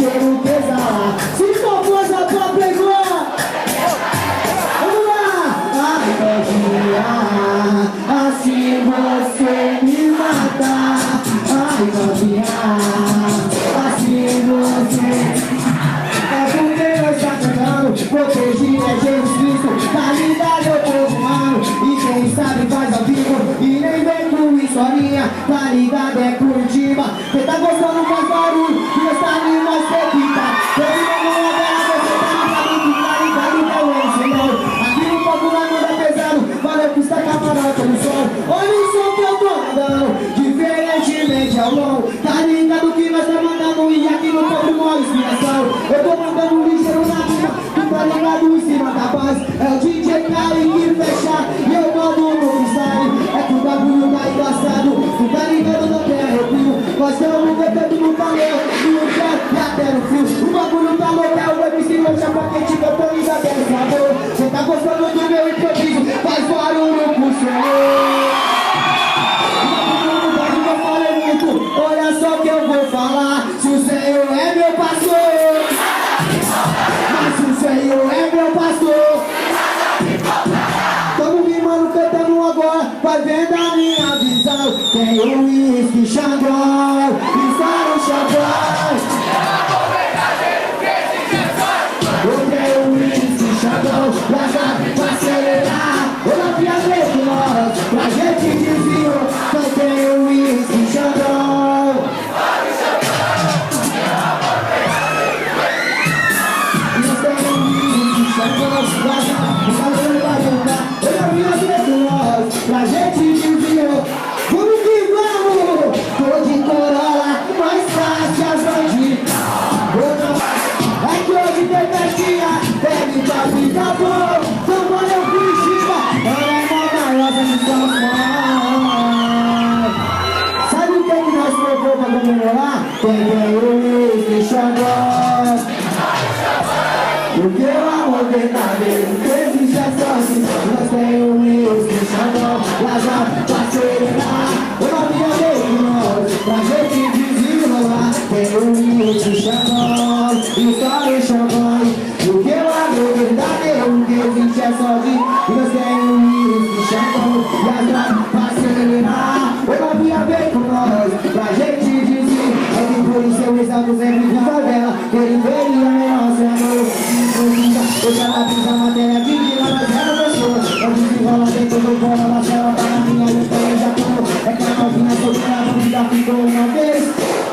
cheiro que exala. Se for força pra pegar, vamos lá. Ai, novinha, assim você me mata. Ai, novinha, assim você... É porque nós tá cantando, proteger é Jesus Cristo. Na realidade eu tô humano, e quem sabe faz ao vivo. E nem vem com historinha, tá ligado é Curitiba. Quem tá gostando faz barulho, e nós tá ali, nós repita. Quem não é você tá ligado que é o ensinão. Aqui no fogo nós manda pesado, valeu que está camarada no sol. Olha o som que eu tô mandando, diferentemente ao longo. Tá ligado que nós tá mandando, e aqui no fogo maior inspiração. Eu tô mandando ligeiro na rima, tu tá ligado em cima da base. É o DJ Kari que fecha, e eu mando no freestyle. É que o bagulho tá engraçado, tu tá ligado, não tem arrepio. Nós estamos bebendo no valeu, no dia e até no frio. O bagulho tá louco, é o MC no chapa quente, que eu tô ligado, é sabor. Cê tá gostando do meu improviso, faz barulho pro Senhor. Olha só que eu vou falar, se o Senhor é meu pastor, mas se o Senhor é meu pastor, tamo rimando, cantando agora, vai vendo a minha visão. Tem o uísque Xandão, está no Xandão. Eu tenho o uísque Xandão, pra acelerar. Eu não vi a vez de nós, pra gente desviou. Eu tenho o uísque Xandão. Pra gente desviou. Vamos que vamos. Tô de Corolla, mais fácil as bandidas. É que hoje tem festinha, bebe pra ficar bom. Então valeu Curitiba, ela é mó maior de São Paulo. Sabe o que nós provou pra comemorar? Tem o uísque Xandão. Porque o amor verdadeiro existe é só assim. Nós temos o uísque Xandão, lá pra acelerar. Eu não vi a vez de nós, pra gente desenrolar. Tem o uísque Xandão, história Xandão. Porque o amor verdadeiro existe é só assim. Nós temos o uísque Xandão, lá pra acelerar. Eu não vi a vez de nós, pra gente desenrolar. É que por isso eu exalto sempre de favela. Ele veio a menor senhor. Eu já na fiz a matéria de vida, mas era pessoa. Eu desenrola dentro do bola, mas ela tá na minha luta, eu já tô. É que a novinha solteira, a vida ficou uma vez.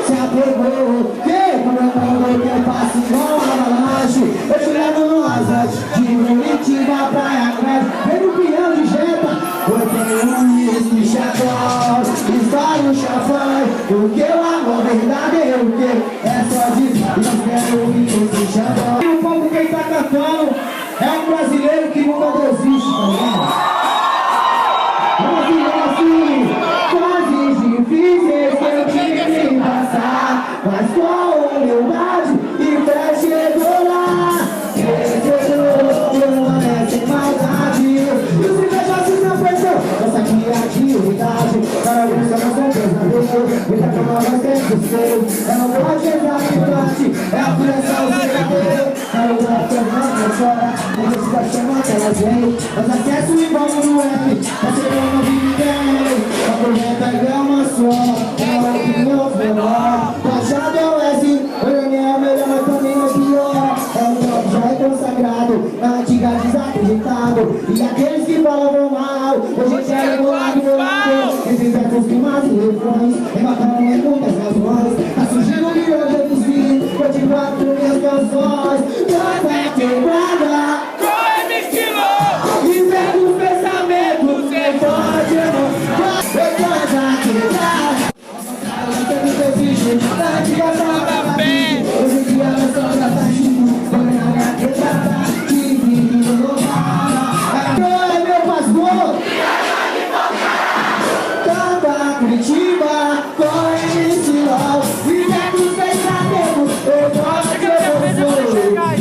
Se apegou, que como eu mando que eu passo igual a avalanche. Eu te levo no rasante, de Curitiba, praia grande. Vem no pinhão de jeta, eu tenho um uísque Xandão, está no champanhe. Porque o amor verdadeiro que é só de nós quero um uísque Xandão. Quem tá cantando é um brasileiro que nunca desiste, tá ligado? Brasileiro assim, coisas difíceis que eu tive que passar, mas com humildade e fé chegou lá. Recebeu, não é sem maldade. E os invejosos não pensam, nossa criatividade. Para buscar nossa pesadelo, muita cama vai ser do seu. É uma boa genialidade, é a pressão verdadeira. Eu vou chamando chora, porque se vai chamando elas vêm. Mas acesso igual no rap, mas eu não vi ninguém. A correta é uma só, uma opinião menor. Baixado é o S, eu nem é melhor, mas também é pior. É um top, já é consagrado, na antiga desacreditado. E aqueles que falavam mal, hoje já é bolado, bolado. Esses versos rimas e refrões, rematando em muitas razões. Tá surgindo milhões de MC, continuar com minhas canções. Canta quebrada com MC Low e pega os pensamentos sem pode não. Canta quebrada não existe, na antiga palavra hoje em dia nós só já tá chico. Põe na minha quebrada que vive no para. É meu pastor canta Curitiba com MC Low e pega os pensamentos. Eu gosto que eu sou.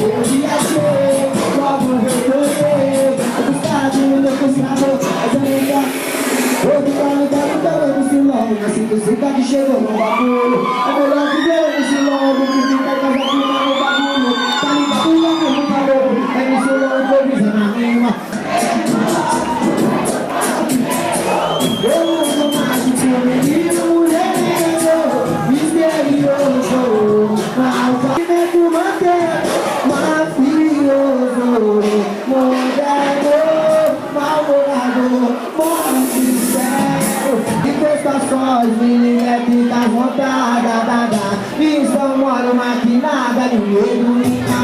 mafioso, moderno, mal-morador, morre sincero. Infestações, elétricas montadas, e são moro maquinada, ninguém do minha